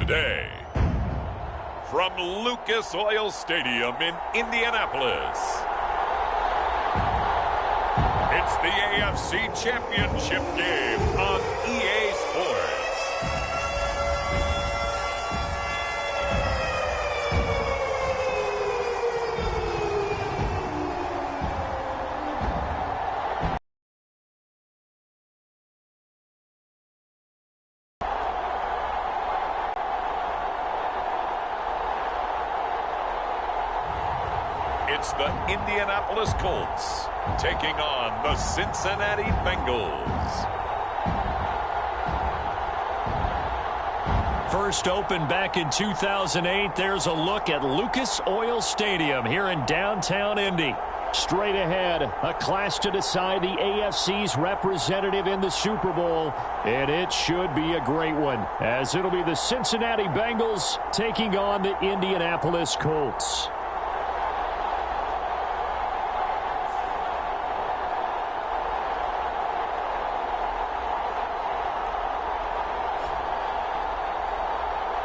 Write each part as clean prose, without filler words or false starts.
Today, from Lucas Oil Stadium in Indianapolis, it's the AFC Championship game on EA Sports. It's the Indianapolis Colts taking on the Cincinnati Bengals. first opened back in 2008. There's a look at Lucas Oil Stadium here in downtown Indy. Straight ahead, a clash to decide the AFC's representative in the Super Bowl, and it should be a great one, as it'll be the Cincinnati Bengals taking on the Indianapolis Colts.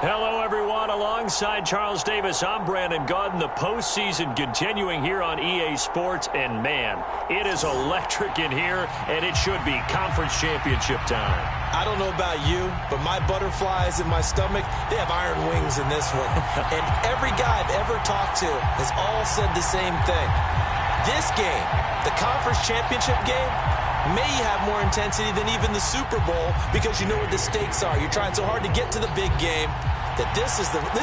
Hello, everyone. Alongside Charles Davis, I'm Brandon Gaudin. The postseason continuing here on EA Sports. And, man, it is electric in here, and it should be conference championship time. I don't know about you, but my butterflies in my stomach, they have iron wings in this one. And every guy I've ever talked to has all said the same thing. This game, the conference championship game, may have more intensity than even the Super Bowl because you know what the stakes are. You're trying so hard to get to the big game that this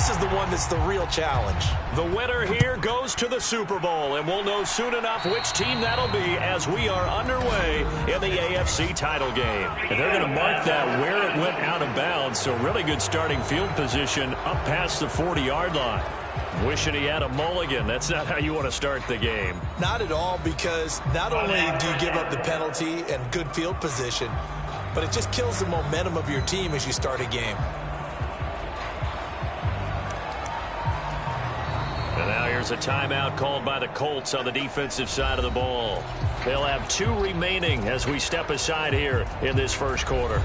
is the one that's the real challenge. The winner here goes to the Super Bowl, and we'll know soon enough which team that'll be as we are underway in the AFC title game. And they're going to mark that where it went out of bounds, so really good starting field position up past the 40-yard line. Wishing he had a mulligan. That's not how you want to start the game. Not at all, because not only do you give up the penalty and good field position, but it just kills the momentum of your team as you start a game. And now here's a timeout called by the Colts on the defensive side of the ball. They'll have 2 remaining as we step aside here in this first quarter.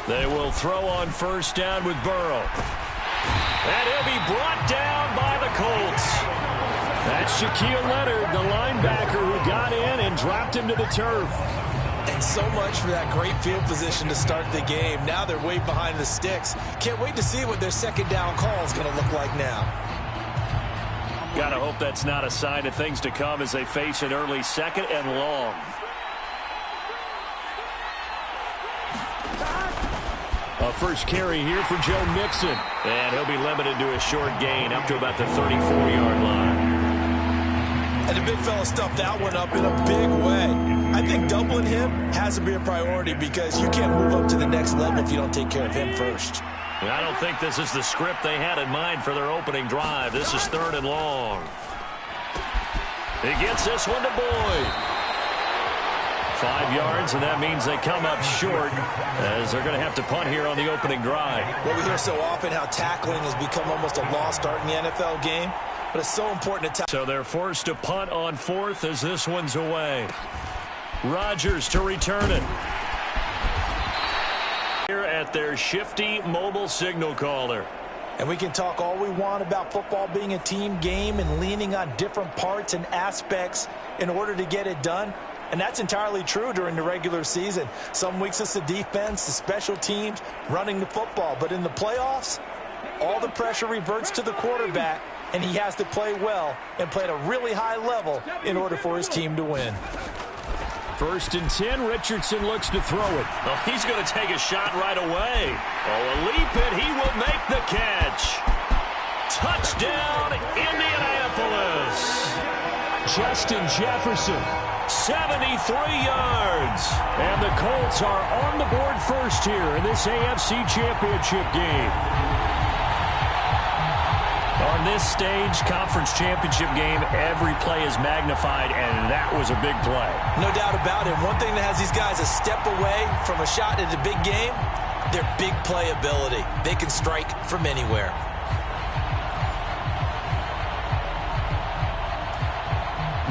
They will throw on first down with Burrow. And he'll be brought down by the Colts. That's Shaquille Leonard, the linebacker who got in and dropped him to the turf. And so much for that great field position to start the game. Now they're way behind the sticks. Can't wait to see what their second down call is going to look like now. Gotta hope that's not a sign of things to come as they face an early second and long. A first carry here for Joe Mixon. And he'll be limited to a short gain up to about the 34-yard line. And the big fella stuffed that one up in a big way. I think doubling him has to be a priority because you can't move up to the next level if you don't take care of him first. And I don't think this is the script they had in mind for their opening drive. This is 3rd and long. He gets this one to Boyd. 5 yards, and that means they come up short as they're going to have to punt here on the opening drive. Well, we hear so often how tackling has become almost a lost art in the NFL game, but it's so important to tackle. So they're forced to punt on 4th as this one's away. Rodgers to return it. Here at their shifty mobile signal caller. And we can talk all we want about football being a team game and leaning on different parts and aspects in order to get it done. And that's entirely true during the regular season. Some weeks it's the defense, the special teams, running the football. But in the playoffs, all the pressure reverts to the quarterback, and he has to play well and play at a really high level in order for his team to win. 1st and 10, Richardson looks to throw it. Oh, he's going to take a shot right away. Oh, a leap, and he will make the catch. Touchdown, Indianapolis. Justin Jefferson. 73 yards. And the Colts are on the board first here in this AFC Championship game. On this stage, conference championship game, every play is magnified, and that was a big play. No doubt about it. One thing that has these guys a step away from a shot at a big game, their big play ability. They can strike from anywhere.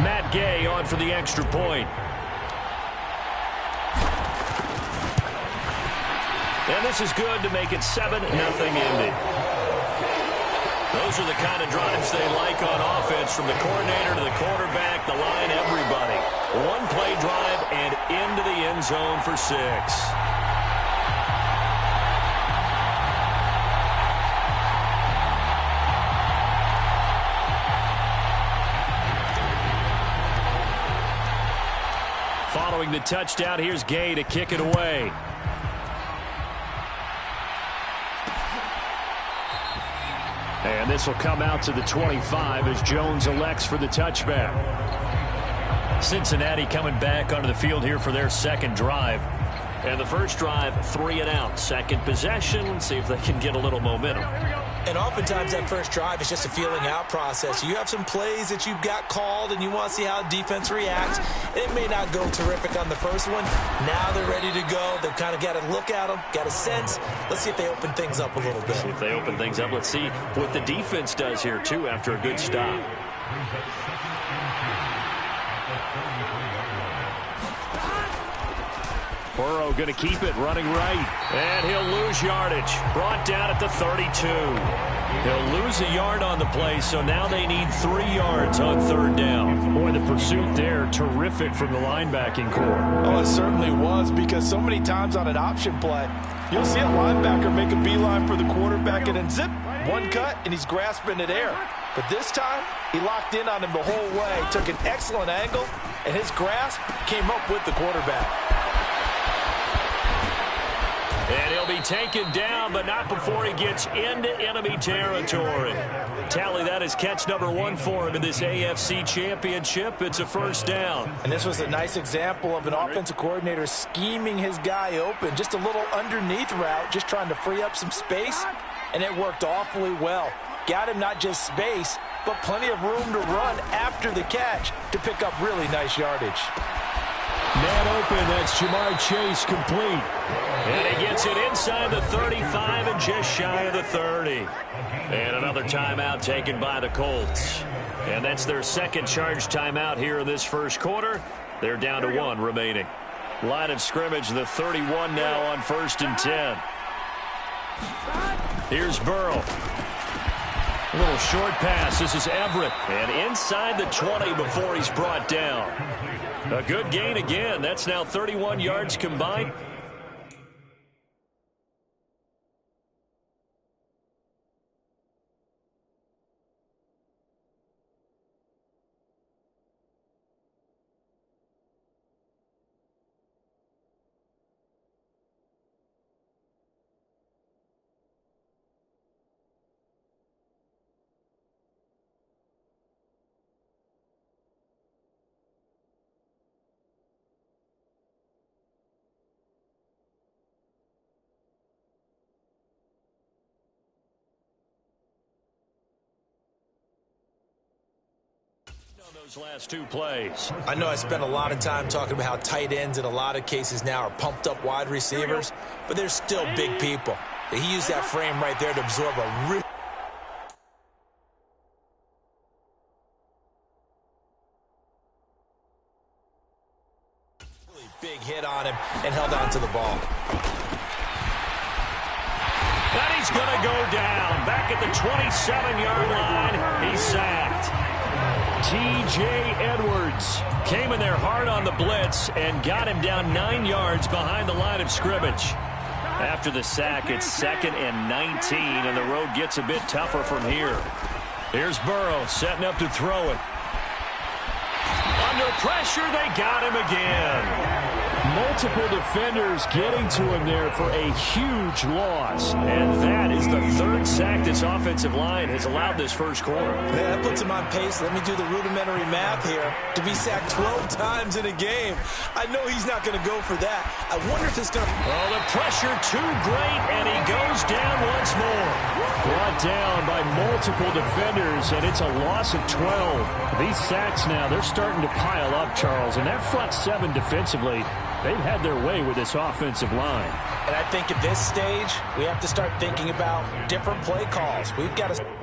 Matt Gay on for the extra point. And this is good to make it 7-0 Indy. Those are the kind of drives they like on offense, from the coordinator to the quarterback, the line, everybody. One play drive and into the end zone for 6. Following the touchdown, here's Gay to kick it away. And this will come out to the 25 as Jones elects for the touchback. Cincinnati coming back onto the field here for their second drive. And the first drive, 3 and out. Second possession, see if they can get a little momentum. And oftentimes that first drive is just a feeling out process. You have some plays that you've got called and you want to see how defense reacts. It may not go terrific on the first one. Now they're ready to go. They've kind of got to look at them, got a sense. Let's see if they open things up a little bit. See if they open things up. Let's see what the defense does here, too, after a good stop. Burrow going to keep it, running right. And he'll lose yardage. Brought down at the 32. He'll lose a yard on the play, so now they need 3 yards on third down. Boy, the pursuit there, terrific from the linebacking core. Oh, it certainly was, because so many times on an option play, you'll see a linebacker make a beeline for the quarterback and then zip, one cut, and he's grasping at air. But this time, he locked in on him the whole way, took an excellent angle, and his grasp came up with the quarterback. And he'll be taken down, but not before he gets into enemy territory. Tally, that is catch number 1 for him in this AFC Championship. It's a first down. And this was a nice example of an offensive coordinator scheming his guy open. Just a little underneath route, just trying to free up some space, and it worked awfully well. Got him not just space, but plenty of room to run after the catch to pick up really nice yardage. Man open, that's Jamar Chase complete. And he gets it inside the 35 and just shy of the 30. And another timeout taken by the Colts. And that's their second charge timeout here in this first quarter. They're down to 1 remaining. Line of scrimmage, the 31 now on 1st and 10. Here's Burrow. A little short pass. This is Everett. And inside the 20 before he's brought down. A good gain again. That's now 31 yards combined. Those last 2 plays. I know I spent a lot of time talking about how tight ends in a lot of cases now are pumped up wide receivers, but they're still big people. He used that frame right there to absorb a really big hit on him and held on to the ball. And he's going to go down. Back at the 27-yard line, he's sacked. T.J. Edwards came in there hard on the blitz and got him down 9 yards behind the line of scrimmage. After the sack, it's 2nd and 19, and the road gets a bit tougher from here. Here's Burrow setting up to throw it. Under pressure, they got him again. Multiple defenders getting to him there for a huge loss. And that is the 3rd sack this offensive line has allowed this first quarter. Man, that puts him on pace. Let me do the rudimentary math here. To be sacked 12 times in a game. I know he's not going to go for that. I wonder if it's going to... Oh, the pressure too great, and he goes down once more. Brought down by multiple defenders, and it's a loss of 12. These sacks now, they're starting to pile up, Charles. And that front 7 defensively, they've had their way with this offensive line. And I think at this stage, we have to start thinking about different play calls. We've got to...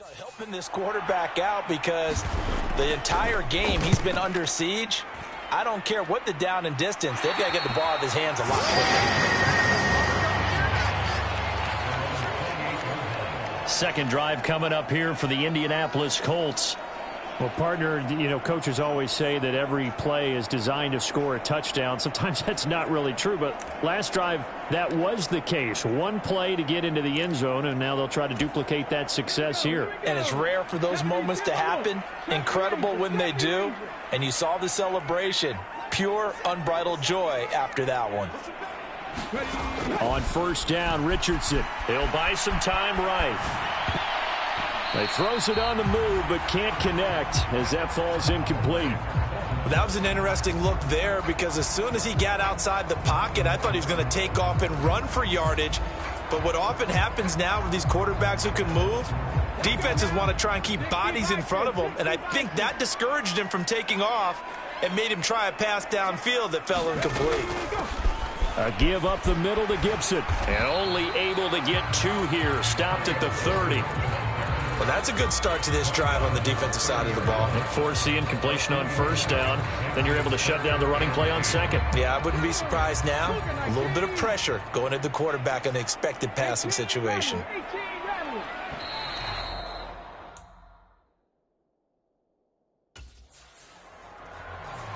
Start helping this quarterback out because the entire game he's been under siege. I don't care what the down and distance. They've got to get the ball out of his hands a lot quicker. Second drive coming up here for the Indianapolis Colts. Well, partner, coaches always say that every play is designed to score a touchdown. Sometimes that's not really true, but last drive, that was the case. One play to get into the end zone, and now they'll try to duplicate that success here. And it's rare for those moments to happen. Incredible when they do. And you saw the celebration. Pure, unbridled joy after that one. On first down, Richardson. He'll buy some time right. He throws it on the move, but can't connect as that falls incomplete. Well, that was an interesting look there because as soon as he got outside the pocket, I thought he was going to take off and run for yardage. But what often happens now with these quarterbacks who can move, defenses want to try and keep bodies in front of them, and I think that discouraged him from taking off and made him try a pass downfield that fell incomplete. A give up the middle to Gibson. And only able to get 2 here. Stopped at the 30. Well, that's a good start to this drive on the defensive side of the ball. Force the incompletion on first down. Then you're able to shut down the running play on second. Yeah, I wouldn't be surprised now. A little bit of pressure going at the quarterback in the expected passing situation.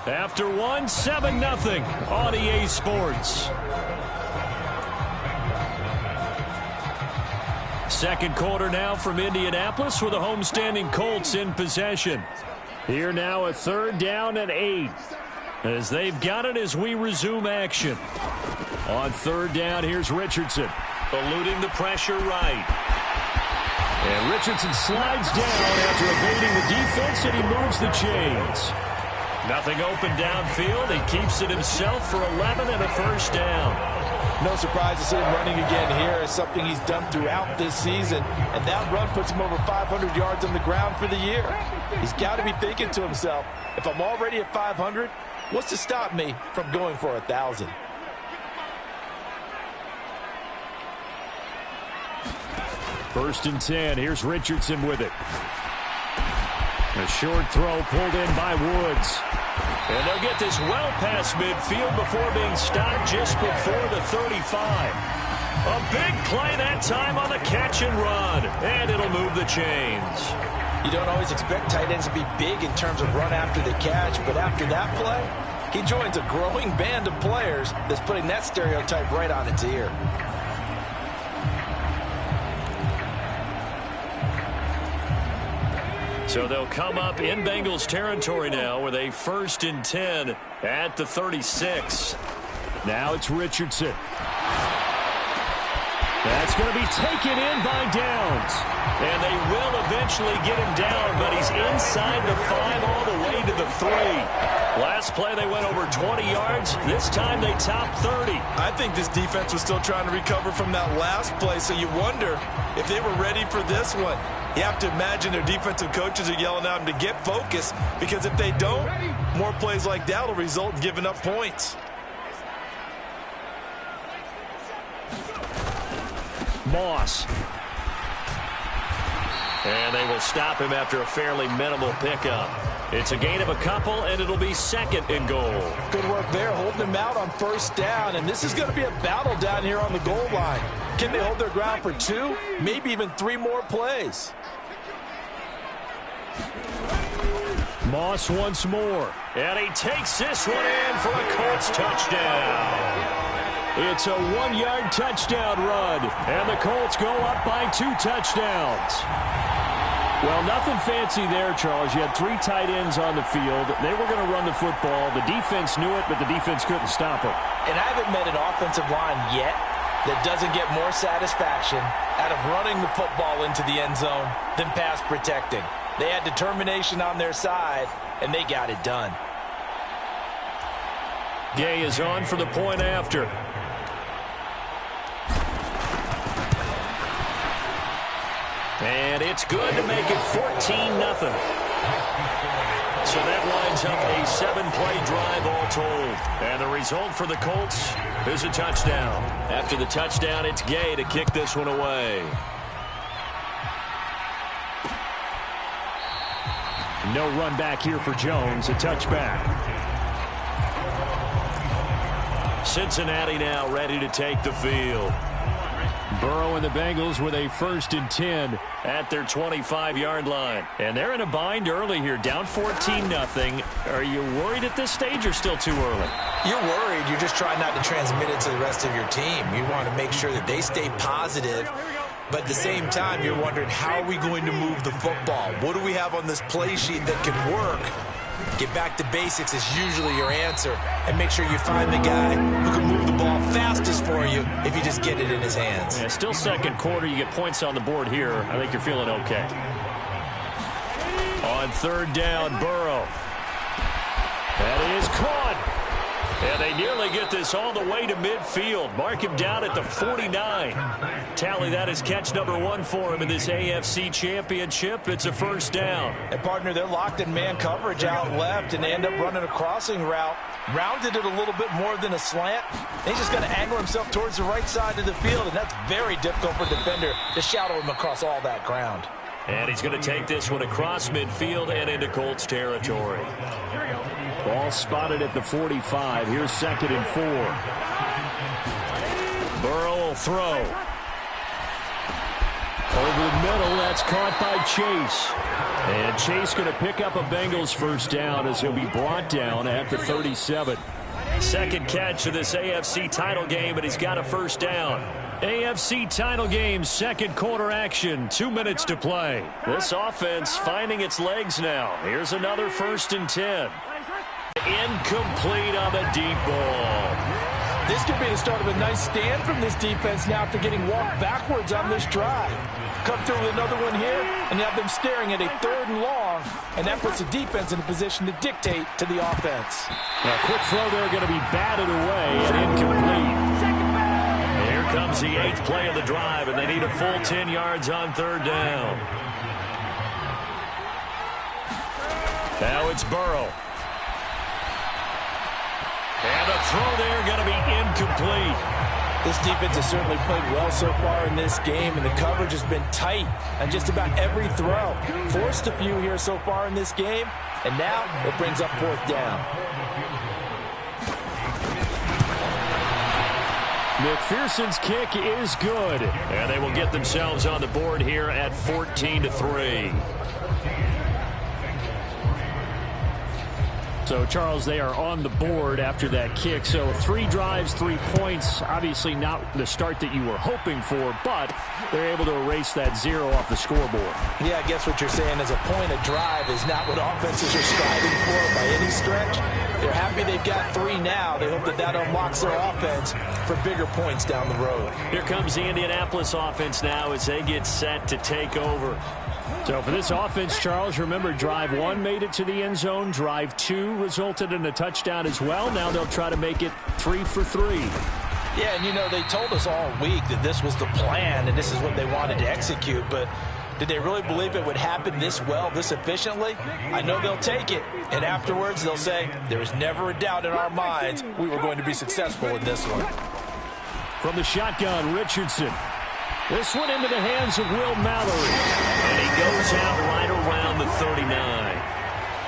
After one, 7-0 on EA Sports. Second quarter now from Indianapolis with the homestanding Colts in possession. Here now a third down and 8 as they've got it as we resume action. On third down, here's Richardson. Eluding the pressure right. And Richardson slides down after evading the defense, and he moves the chains. Nothing open downfield. He keeps it himself for 11 and a first down. No surprise to see him running again here. It's something he's done throughout this season. And that run puts him over 500 yards on the ground for the year. He's got to be thinking to himself, if I'm already at 500, what's to stop me from going for 1,000? First and 10. Here's Richardson with it. A short throw pulled in by Woods. And they'll get this well past midfield before being stopped just before the 35. A big play that time on the catch and run. And it'll move the chains. You don't always expect tight ends to be big in terms of run after the catch, but after that play, he joins a growing band of players that's putting that stereotype right on its ear. So they'll come up in Bengals territory now with a 1st and 10 at the 36. Now it's Richardson. That's going to be taken in by Downs. And they will eventually get him down, but he's inside the 5 all the way to the 3. Last play they went over 20 yards. This time they topped 30. I think this defense was still trying to recover from that last play, so you wonder if they were ready for this one. You have to imagine their defensive coaches are yelling at them to get focused, because if they don't, more plays like that will result in giving up points. Moss. And they will stop him after a fairly minimal pickup. It's a gain of a couple, and it'll be 2nd and goal. Good work there, holding him out on first down, and this is going to be a battle down here on the goal line. Can they hold their ground for 2, maybe even 3 more plays? Moss once more. And he takes this one in for a Colts touchdown. It's a 1-yard touchdown run, and the Colts go up by 2 touchdowns. Well, nothing fancy there, Charles. You had 3 tight ends on the field. They were going to run the football. The defense knew it, but the defense couldn't stop it. And I haven't met an offensive line yet that doesn't get more satisfaction out of running the football into the end zone than pass protecting. They had determination on their side, and they got it done. Gay is on for the point after. And it's good to make it 14-0. So that lines up a 7-play drive all told. And the result for the Colts is a touchdown. After the touchdown, it's Gay to kick this one away. No run back here for Jones. A touchback. Cincinnati now ready to take the field. Burrow and the Bengals with a 1st and 10 at their 25-yard line. And they're in a bind early here, down 14-0. Are you worried at this stage or still too early? You're worried. You're just trying not to transmit it to the rest of your team. You want to make sure that they stay positive. But at the same time, you're wondering, how are we going to move the football? What do we have on this play sheet that can work? Get back to basics is usually your answer. And make sure you find the guy who can move the ball fastest for you if you just get it in his hands. Yeah, still second quarter. You get points on the board here. I think you're feeling okay. On 3rd down, Burrow. That is caught. And they nearly get this all the way to midfield. Mark him down at the 49. Tally that as catch number 1 for him in this AFC Championship. It's a 1st down. And, partner, they're locked in man coverage out left, and they end up running a crossing route. Rounded it a little bit more than a slant. He's just going to angle himself towards the right side of the field, and that's very difficult for a defender to shadow him across all that ground. And he's going to take this one across midfield and into Colts territory. Ball spotted at the 45. Here's 2nd and 4. Burrow will throw. Over the middle, that's caught by Chase. And Chase going to pick up a Bengals 1st down as he'll be brought down at the 37. Second catch of this AFC title game, and he's got a 1st down. AFC title game, 2nd quarter action. 2 minutes to play. This offense finding its legs now. Here's another 1st and 10. Incomplete on the deep ball. This could be the start of a nice stand from this defense now after getting walked backwards on this drive. Come through with another one here, and you have them staring at a 3rd and long, and that puts the defense in a position to dictate to the offense. A quick throw there going to be batted away and incomplete. Here comes the 8th play of the drive, and they need a full 10 yards on 3rd down. Now it's Burrow. And a throw there going to be incomplete. This defense has certainly played well so far in this game, and the coverage has been tight on just about every throw. Forced a few here so far in this game, and now it brings up 4th down. McPherson's kick is good. And they will get themselves on the board here at 14-3. So, Charles, they are on the board after that kick. So 3 drives, 3 points. Obviously not the start that you were hoping for, but they're able to erase that 0 off the scoreboard. Yeah, I guess what you're saying is a point of drive is not what offenses are striving for by any stretch. They're happy they've got 3 now. They hope that that unlocks their offense for bigger points down the road. Here comes the Indianapolis offense now as they get set to take over. So for this offense, Charles, remember drive 1 made it to the end zone. Drive 2 resulted in a touchdown as well. Now they'll try to make it 3 for 3. Yeah, and you know, they told us all week that this was the plan and this is what they wanted to execute, but did they really believe it would happen this well, this efficiently? I know they'll take it, and afterwards they'll say, there was never a doubt in our minds we were going to be successful in this one. From the shotgun, Richardson. This one into the hands of Will Mallory. And he goes out right around the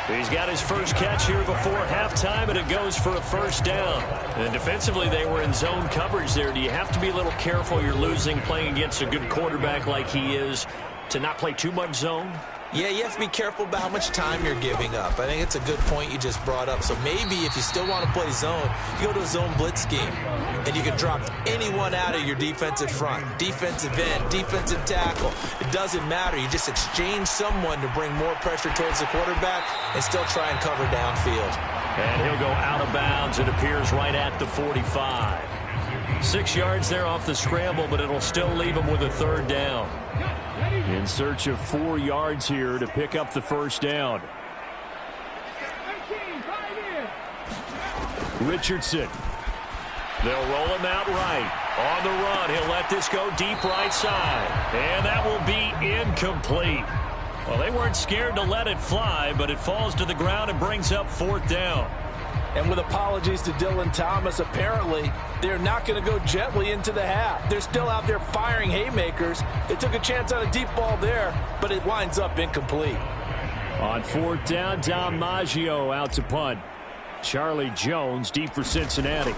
39. He's got his first catch here before halftime, and it goes for a 1st down. And defensively, they were in zone coverage there. Do you have to be a little careful? You're losing playing against a good quarterback like he is to not play too much zone? Yeah, you have to be careful about how much time you're giving up. I think it's a good point you just brought up. So maybe if you still want to play zone, you go to a zone blitz scheme, and you can drop anyone out of your defensive front, defensive end, defensive tackle. It doesn't matter. You just exchange someone to bring more pressure towards the quarterback and still try and cover downfield. And he'll go out of bounds. It appears right at the 45. 6 yards there off the scramble, but it'll still leave him with a 3rd down. In search of 4 yards here to pick up the 1st down. Richardson. They'll roll him out right. On the run, he'll let this go deep right side. And that will be incomplete. Well, they weren't scared to let it fly, but it falls to the ground and brings up 4th down. And with apologies to Dylan Thomas, apparently they're not going to go gently into the half. They're still out there firing haymakers. They took a chance on a deep ball there, but it winds up incomplete. On fourth down, Dom Maggio out to punt. Charlie Jones deep for Cincinnati.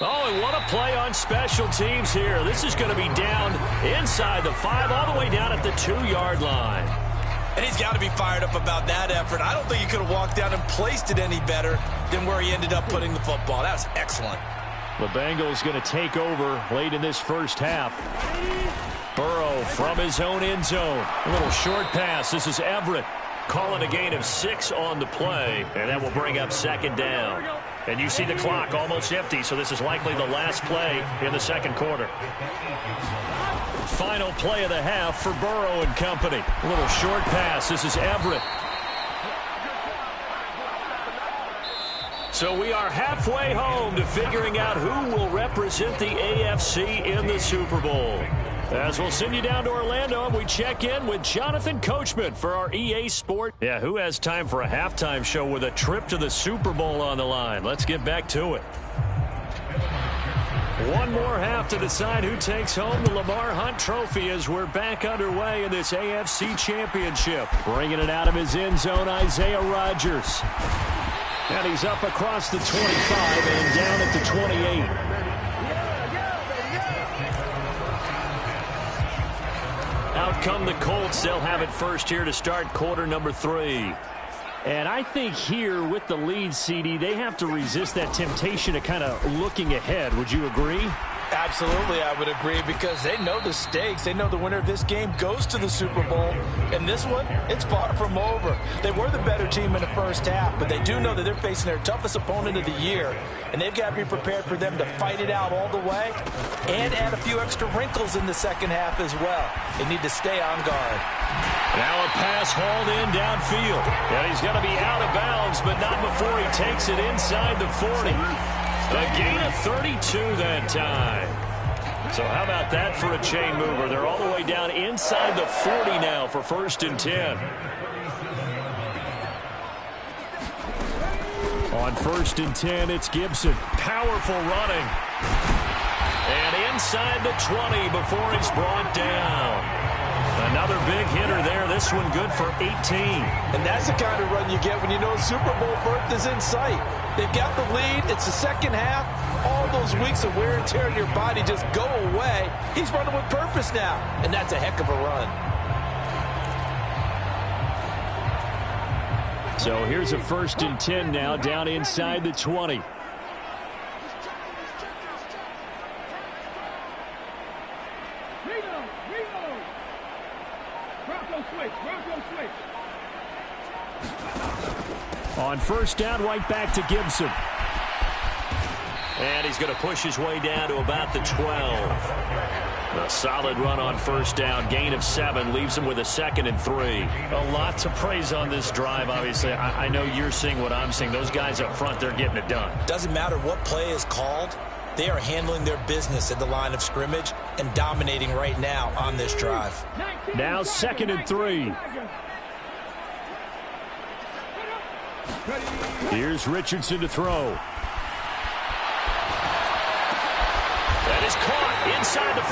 Oh, and what a play on special teams here. This is going to be down inside the 5, all the way down at the 2-yard line. And he's got to be fired up about that effort. I don't think he could have walked down and placed it any better than where he ended up putting the football. That was excellent. The Bengals going to take over late in this first half. Burrow from his own end zone. A little short pass. This is Everett calling a gain of 6 on the play, and that will bring up second down. And you see the clock almost empty, so this is likely the last play in the second quarter. Final play of the half for Burrow and company. A little short pass. This is Everett. So we are halfway home to figuring out who will represent the AFC in the Super Bowl. As we'll send you down to Orlando, and we check in with Jonathan Coachman for our EA Sport. Yeah, who has time for a halftime show with a trip to the Super Bowl on the line? Let's get back to it. One more half to decide who takes home the Lamar Hunt Trophy as we're back underway in this AFC Championship. Bringing it out of his end zone, Isaiah Rodgers. And he's up across the 25 and down at the 28. Out come the Colts. They'll have it first here to start quarter number 3. And I think here with the lead, CD, they have to resist that temptation of kind of looking ahead. Would you agree? Absolutely, I would agree, because they know the stakes. They know the winner of this game goes to the Super Bowl. And this one, it's far from over. They were the better team in the first half, but they do know that they're facing their toughest opponent of the year. And they've got to be prepared for them to fight it out all the way and add a few extra wrinkles in the second half as well. They need to stay on guard. Now a pass hauled in downfield. And he's going to be out of bounds, but not before he takes it inside the 40. A gain of 32 that time. So how about that for a chain mover? They're all the way down inside the 40 now for first and 10. On first and 10, it's Gibson. Powerful running. And inside the 20 before he's brought down. Another big hitter there. This one good for 18. And that's the kind of run you get when you know Super Bowl berth is in sight. They've got the lead. It's the second half. All those weeks of wear and tear in your body just go away. He's running with purpose now, and that's a heck of a run. So here's a first and 10 now down inside the 20. On first down, right back to Gibson. And he's going to push his way down to about the 12. A solid run on first down. Gain of 7 leaves him with a 2nd and 3. A lot to praise on this drive, obviously. I know you're seeing what I'm seeing. Those guys up front, they're getting it done. Doesn't matter what play is called. They are handling their business at the line of scrimmage and dominating right now on this drive. Now 2nd and 3. Here's Richardson to throw. That is caught inside the 5.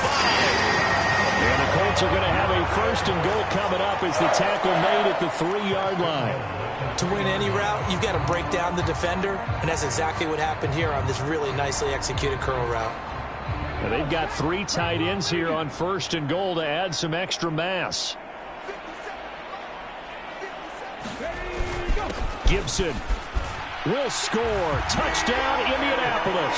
And the Colts are going to have a first and goal coming up as the tackle made at the 3-yard line. To win any route, you've got to break down the defender, and that's exactly what happened here on this really nicely executed curl route. Now they've got 3 tight ends here on first and goal to add some extra mass. Gibson will score. Touchdown, Indianapolis.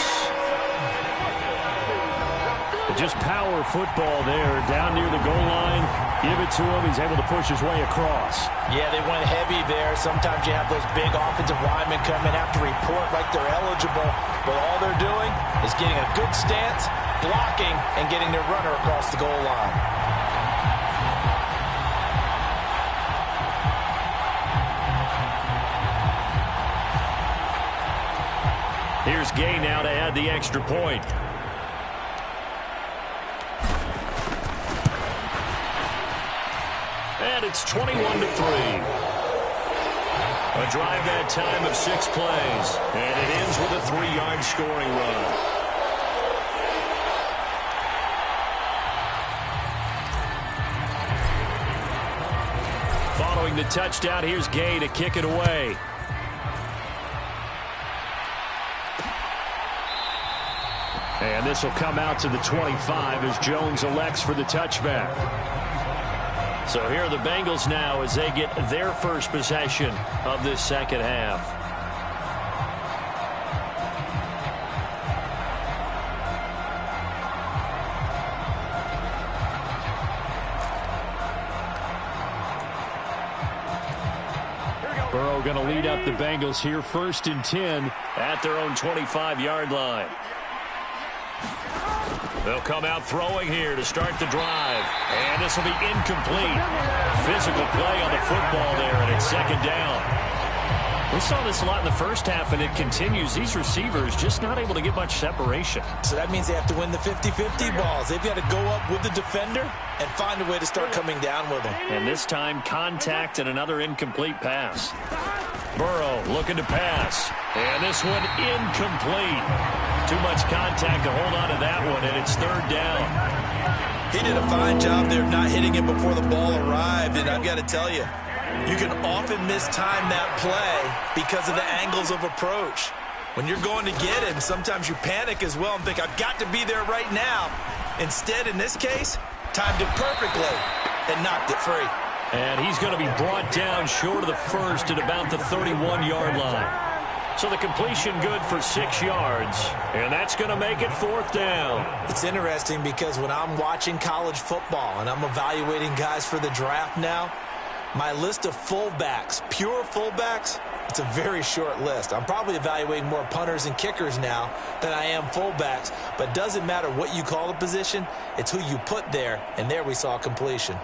Just power football there down near the goal line. Give it to him. He's able to push his way across. Yeah, they went heavy there. Sometimes you have those big offensive linemen come in, have to report like they're eligible. But all they're doing is getting a good stance, blocking, and getting their runner across the goal line. Here's Gay now to add the extra point. And it's 21-3. A drive that time of 6 plays. And it ends with a 3-yard scoring run. throwing the touchdown. Here's Gay to kick it away. And this will come out to the 25 as Jones elects for the touchback. So here are the Bengals now as they get their first possession of this second half. Burrow going to lead up the Bengals here, 1st and 10 at their own 25-yard line. They'll come out throwing here to start the drive. And this will be incomplete. Physical play on the football there, and it's 2nd down. We saw this a lot in the first half, and it continues. These receivers just not able to get much separation. So that means they have to win the 50-50 balls. They've got to go up with the defender and find a way to start coming down with them. And this time, contact and another incomplete pass. Burrow looking to pass. And this one incomplete. Too much contact to hold on to that one, and it's 3rd down. He did a fine job there of not hitting it before the ball arrived, and I've got to tell you, you can often mistime that play because of the angles of approach. When you're going to get him, sometimes you panic as well and think, I've got to be there right now. Instead, in this case, timed it perfectly and knocked it free. And he's going to be brought down short of the first at about the 31-yard line. So the completion good for 6 yards, and that's going to make it 4th down. It's interesting because when I'm watching college football and I'm evaluating guys for the draft now, my list of fullbacks, pure fullbacks, it's a very short list. I'm probably evaluating more punters and kickers now than I am fullbacks, but it doesn't matter what you call the position, it's who you put there, and there we saw completion.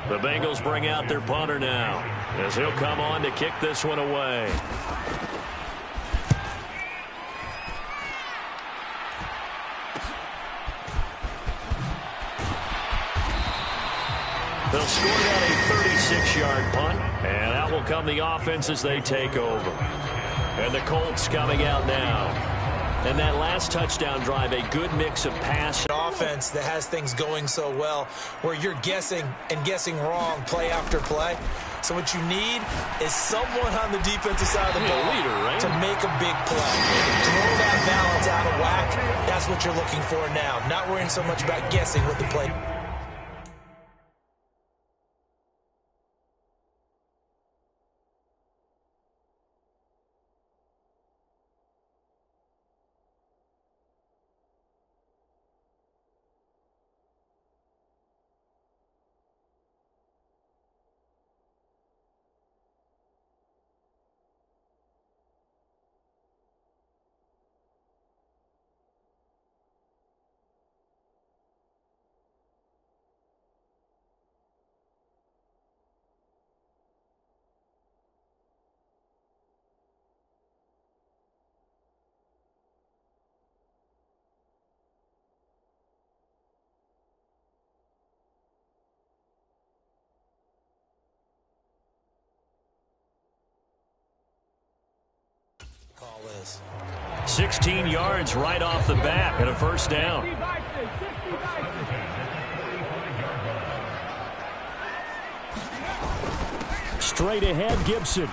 The Bengals bring out their punter now as he'll come on to kick this one away. They'll score down a 36-yard punt, and out will come the offense as they take over. And the Colts coming out now. And that last touchdown drive, a good mix of pass. Offense that has things going so well where you're guessing and guessing wrong play after play. So what you need is someone on the defensive side of the ball to make a big play. Throw that balance out of whack. That's what you're looking for now. Not worrying so much about guessing what the play. Call is 16 yards right off the bat and a 1st down. Straight ahead, Gibson.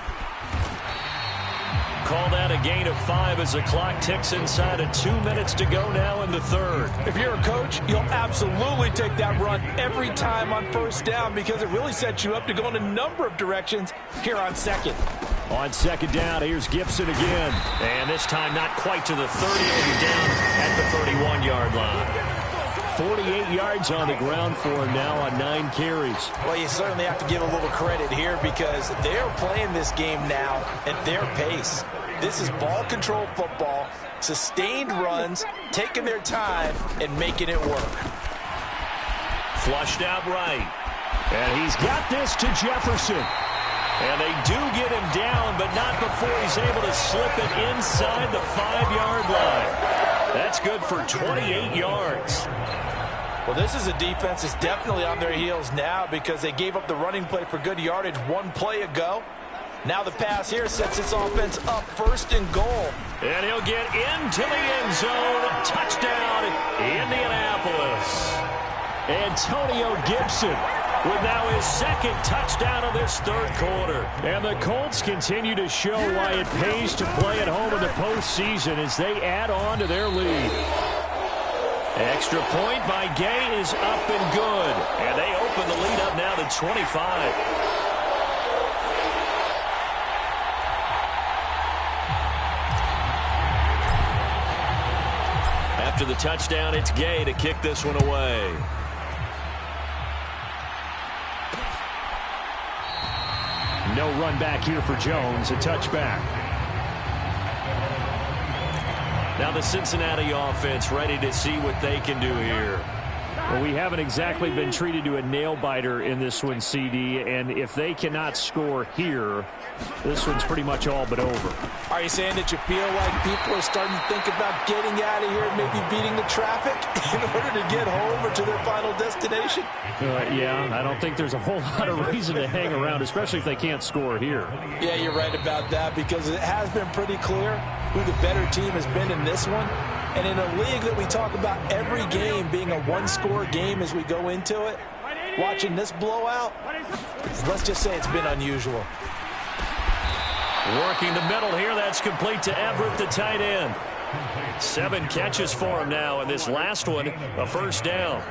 Call that a gain of 5 as the clock ticks inside of 2 minutes to go now in the 3rd. If you're a coach, you'll absolutely take that run every time on 1st down because it really sets you up to go in a number of directions here on 2nd. On 2nd down, here's Gibson again. And this time not quite to the 30. He'll be down at the 31-yard line. 48 yards on the ground for him now on 9 carries. Well, you certainly have to give a little credit here because they're playing this game now at their pace. This is ball control football, sustained runs, taking their time and making it work. Flushed out right. And he's got this to Jefferson. And they do get him down, but not before he's able to slip it inside the 5-yard line. That's good for 28 yards. Well, this is a defense that's definitely on their heels now because they gave up the running play for good yardage 1 play ago. Now the pass here sets this offense up 1st and goal. And he'll get into the end zone. Touchdown, Indianapolis. Antonio Gibson with now his second touchdown of this third quarter. And the Colts continue to show why it pays to play at home in the postseason as they add on to their lead. Extra point by Gay is up and good. And they open the lead up now to 25. After the touchdown, it's Gay to kick this one away. No run back here for Jones, a touchback. Now the Cincinnati offense ready to see what they can do here. Well, we haven't exactly been treated to a nail-biter in this one, CD, and if they cannot score here, this one's pretty much all but over. Are you saying that you feel like people are starting to think about getting out of here and maybe beating the traffic in order to get home or to their final destination? Yeah, I don't think there's a whole lot of reason to hang around, especially if they can't score here. Yeah, you're right about that because it has been pretty clear who the better team has been in this one. And in a league that we talk about every game being a one-score game as we go into it, watching this blowout, let's just say it's been unusual. Working the middle here, that's complete to Everett, the tight end. 7 catches for him now, and this last one, a first down.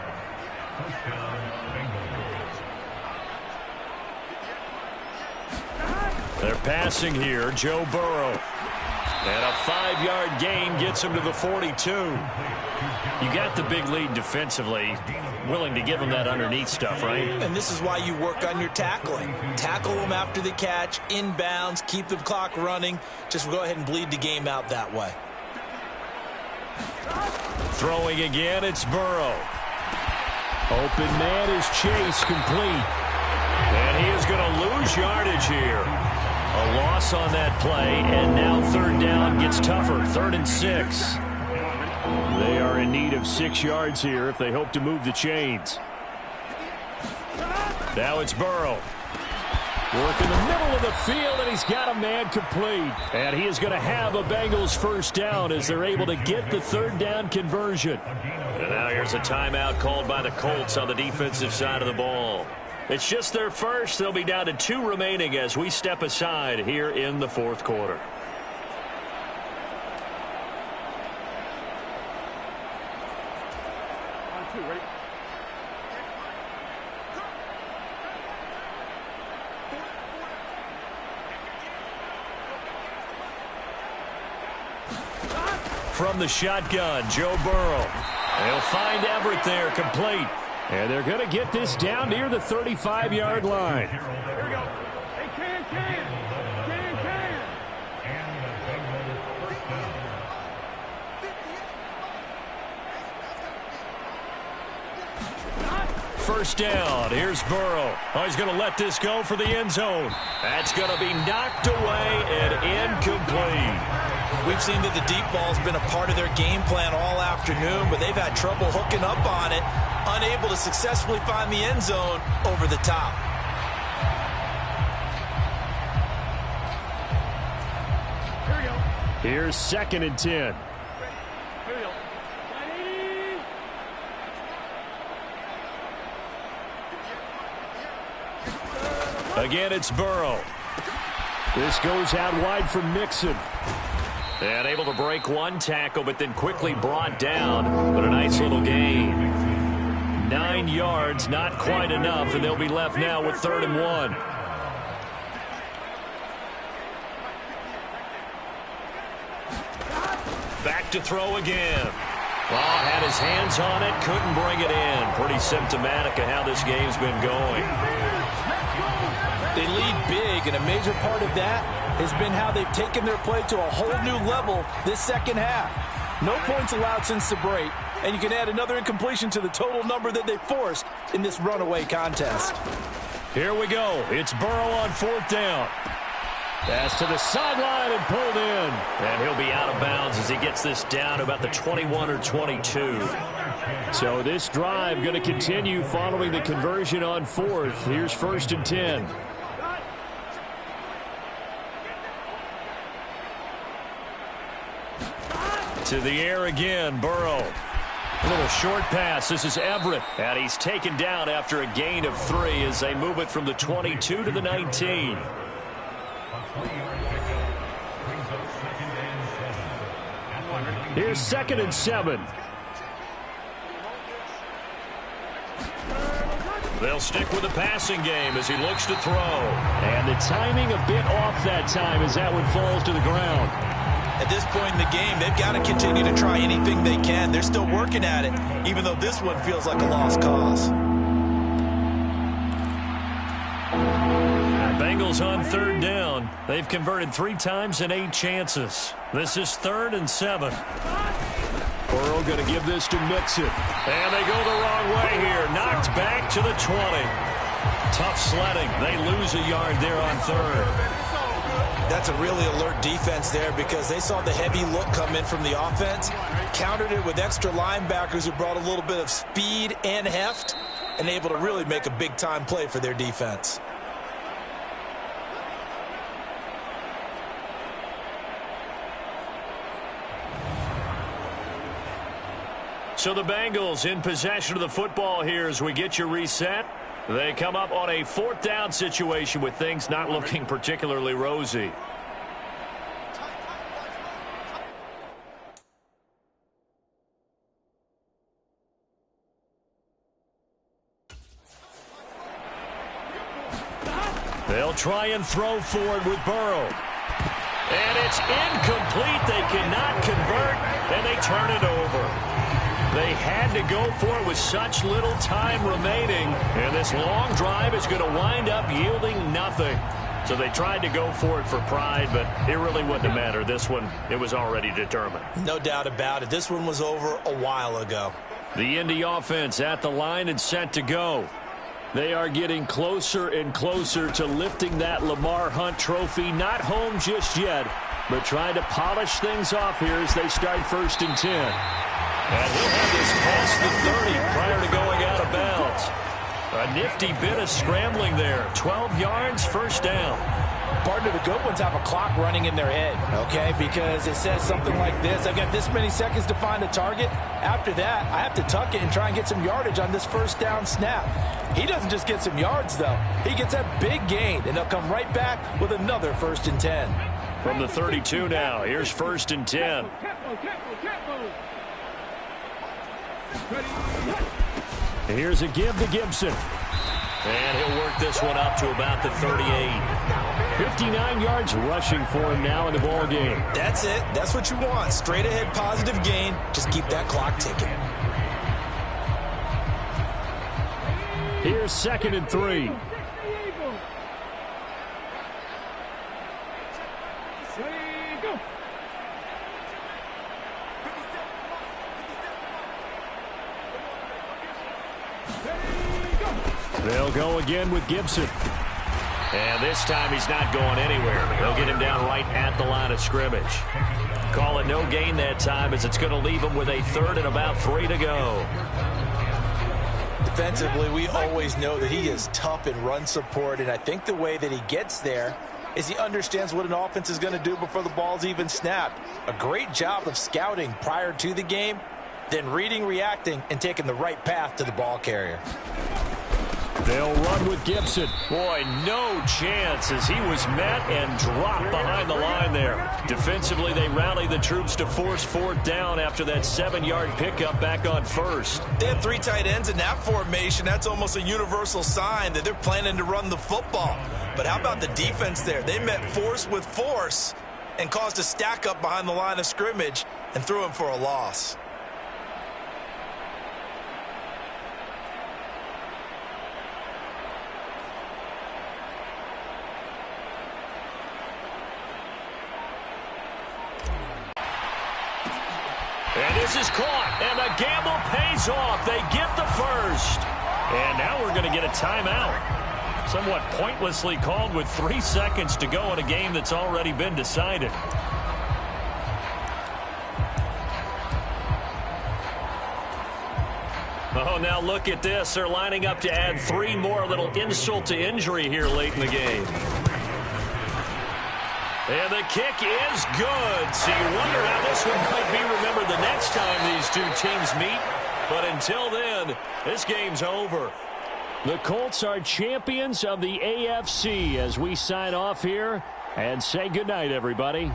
They're passing here, Joe Burrow. And a 5-yard gain gets him to the 42. You got the big lead defensively. Willing to give them that underneath stuff, right? And this is why you work on your tackling. Tackle them after the catch, inbounds, keep the clock running. Just go ahead and bleed the game out that way. Throwing again, it's Burrow. Open man is Chase, complete. And he is going to lose yardage here. A loss on that play, and now third down gets tougher. 3rd and 6. They are in need of 6 yards here if they hope to move the chains. Now it's Burrow. Work in the middle of the field, and he's got a man complete. And he is going to have a Bengals first down as they're able to get the third down conversion. And now here's a timeout called by the Colts on the defensive side of the ball. It's just their first. They'll be down to 2 remaining as we step aside here in the fourth quarter. From the shotgun, Joe Burrow. They'll find Everett there, complete. And they're going to get this down near the 35-yard line. Here we go. Hey, can. First down. Here's Burrow. Oh, he's going to let this go for the end zone. That's going to be knocked away and incomplete. We've seen that the deep ball's been a part of their game plan all afternoon, but they've had trouble hooking up on it, unable to successfully find the end zone over the top. Here's 2nd and 10. Again, it's Burrow. This goes out wide for Mixon. And able to break one tackle, but then quickly brought down. But a nice little gain. 9 yards, not quite enough, and they'll be left now with 3rd and 1. Back to throw again. Well, had his hands on it, couldn't bring it in. Pretty symptomatic of how this game's been going. They lead big, and a major part of that has been how they've taken their play to a whole new level this second half. No points allowed since the break, and you can add another incompletion to the total number that they forced in this runaway contest. Here we go. It's Burrow on 4th down. Pass to the sideline and pulled in. And he'll be out of bounds as he gets this down to about the 21 or 22. So this drive going to continue following the conversion on 4th. Here's 1st and 10. To the air again, Burrow. A little short pass. This is Everett. And he's taken down after a gain of 3 as they move it from the 22 to the 19. Here's 2nd and 7. They'll stick with the passing game as he looks to throw. And the timing a bit off that time as that one falls to the ground. At this point in the game, they've got to continue to try anything they can. They're still working at it, even though this one feels like a lost cause. Bengals on 3rd down. They've converted 3 times in 8 chances. This is 3rd and 7. Burrow going to give this to Mixon. And they go the wrong way here. Knocked back to the 20. Tough sledding. They lose a yard there on 3rd. That's a really alert defense there because they saw the heavy look come in from the offense, countered it with extra linebackers who brought a little bit of speed and heft, and able to really make a big-time play for their defense. So the Bengals in possession of the football here as we get you reset. They come up on a 4th down situation with things not looking particularly rosy. They'll try and throw forward with Burrow. And it's incomplete. They cannot convert, and they turn it over. They had to go for it with such little time remaining, and this long drive is going to wind up yielding nothing. So they tried to go for it for pride, but it really wouldn't have mattered. This one, it was already determined. No doubt about it. This one was over a while ago. The Indy offense at the line and set to go. They are getting closer and closer to lifting that Lamar Hunt trophy. Not home just yet, but trying to polish things off here as they start 1st and 10. And he'll have this past the 30 prior to going out of bounds. A nifty bit of scrambling there. 12 yards, 1st down. Partner, the good ones have a clock running in their head, okay? Because it says something like this. I've got this many seconds to find a target. After that, I have to tuck it and try and get some yardage on this 1st down snap. He doesn't just get some yards, though. He gets a big gain, and they'll come right back with another 1st and 10. From the 32 now, here's 1st and 10. Here's a give to Gibson. And he'll work this one up to about the 38. 59 yards rushing for him now in the ball game. That's it. That's what you want. Straight ahead positive gain. Just keep that clock ticking. Here's 2nd and 3. They'll go again with Gibson. And this time he's not going anywhere. They'll get him down right at the line of scrimmage. Call it no gain that time as it's going to leave him with a 3rd and about 3 to go. Defensively, we always know that he is tough in run support, and I think the way that he gets there is he understands what an offense is going to do before the ball's even snapped. A great job of scouting prior to the game, then reading, reacting, and taking the right path to the ball carrier. They'll run with Gibson. Boy, no chance as he was met and dropped behind the line there. Defensively, they rallied the troops to force 4th down after that 7-yard pickup back on 1st. They had 3 tight ends in that formation. That's almost a universal sign that they're planning to run the football. But how about the defense there? They met force with force and caused a stack up behind the line of scrimmage and threw him for a loss. And this is caught, and the gamble pays off. They get the 1st. And now we're going to get a timeout. Somewhat pointlessly called with 3 seconds to go in a game that's already been decided. Oh, now look at this. They're lining up to add 3 more, little insult to injury here late in the game. And the kick is good. So you wonder how this one might be remembered the next time these two teams meet. But until then, this game's over. The Colts are champions of the AFC as we sign off here and say goodnight, everybody.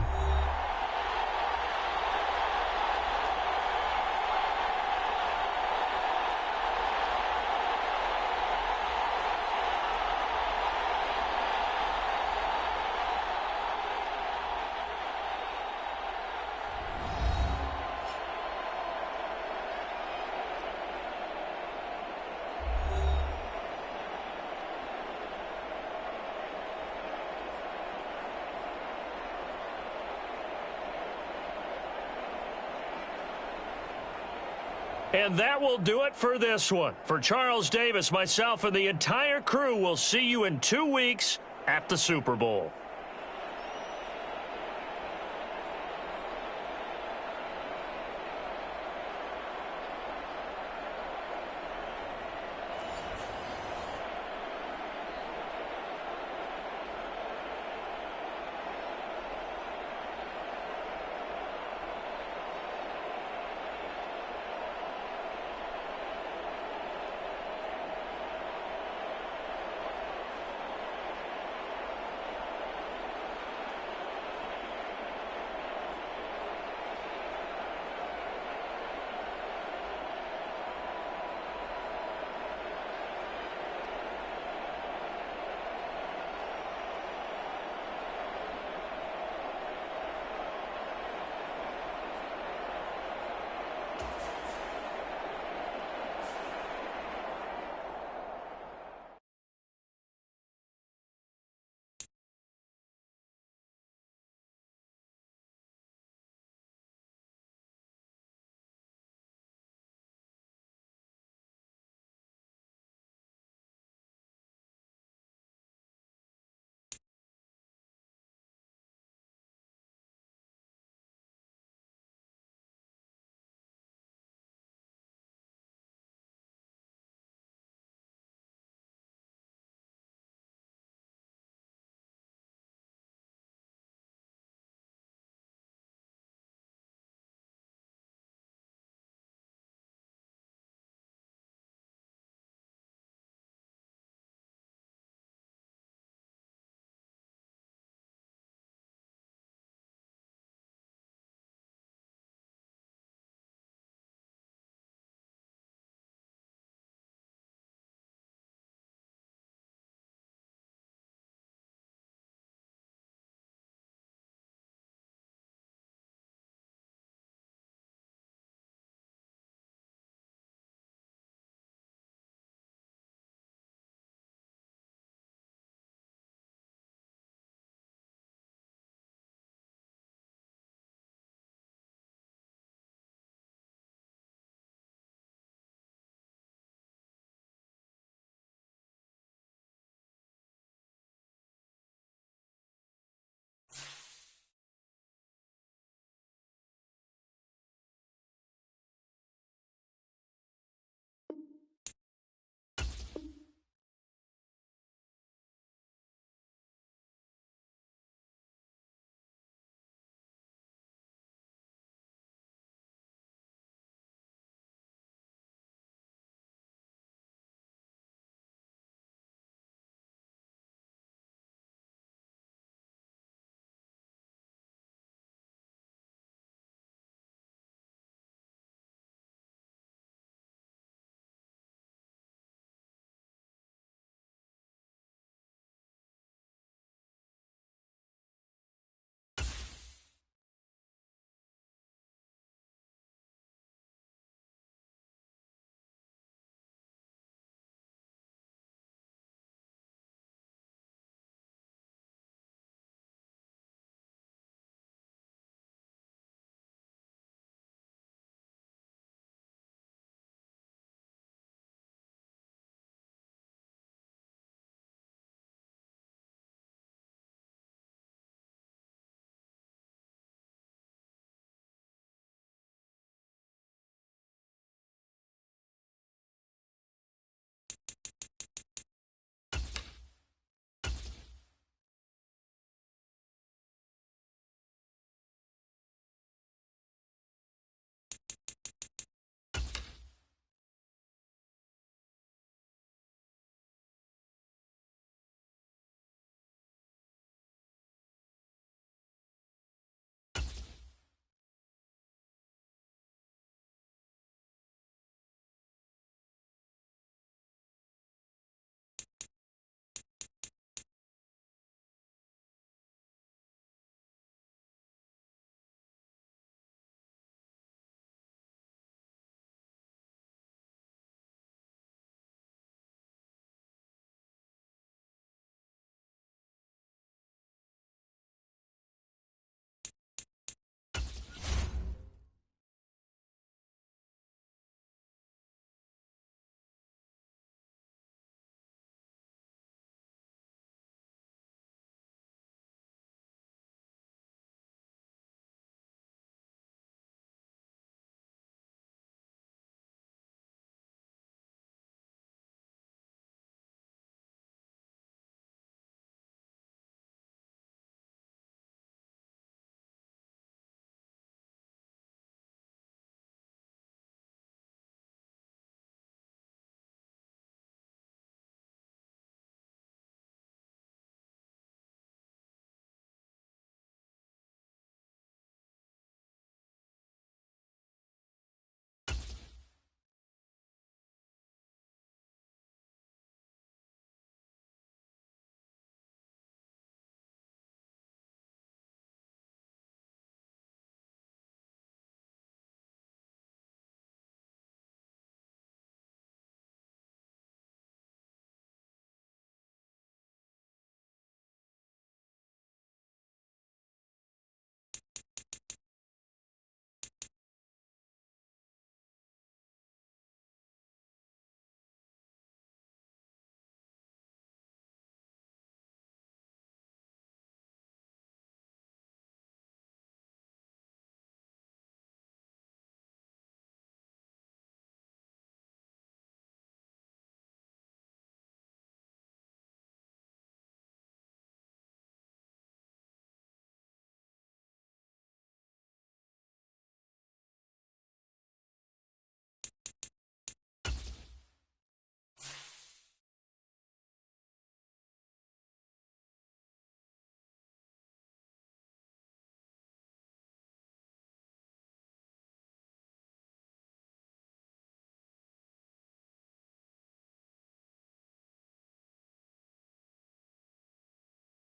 And that will do it for this one. For Charles Davis, myself, and the entire crew, we'll see you in 2 weeks at the Super Bowl.